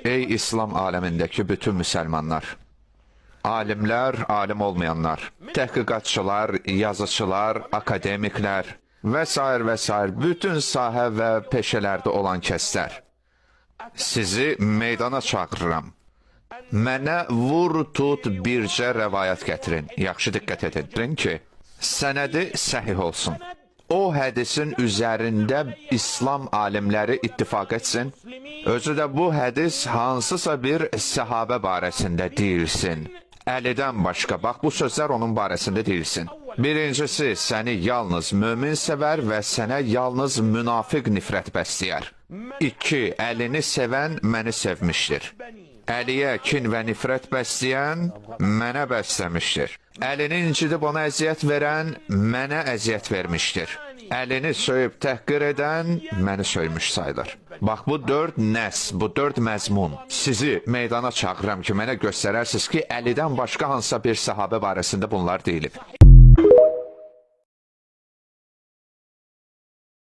Ey İslam aləmindəki bütün müsəlmanlar, alimlər, alim olmayanlar, təhqiqatçılar, yazıçılar, akademiklər və s. bütün sahə və peşələrdə olan kəslər, sizi meydana çağırıram. Mənə vur, tut, bircə rəvayət gətirin. Yaxşı diqqət edin ki, sənədi səhih olsun. O hədisin üzərində İslam alimləri ittifaq etsin. Özü də bu hədis hansısa bir səhabə barəsində deyilsin. Əlidən başqa, bax bu sözlər onun barəsində deyilsin. Birincisi, səni yalnız mömin sevər və sənə yalnız münafiq nifrət bəsləyər. 2. Əlini sevən məni sevmişdir. Əliyə kin və nifrət bəsləyən mənə bəsləmişdir. Əlini incidib ona əziyyət verən mənə əziyyət vermişdir. Əlini söyüb təhqir edən məni söymüş sayılır. Bax bu 4 nəs, bu 4 məzmun. Sizi meydana çağıram ki, mənə göstərərsiniz ki, Əlidən başqa hansısa bir səhabə barəsində bunlar deyilib.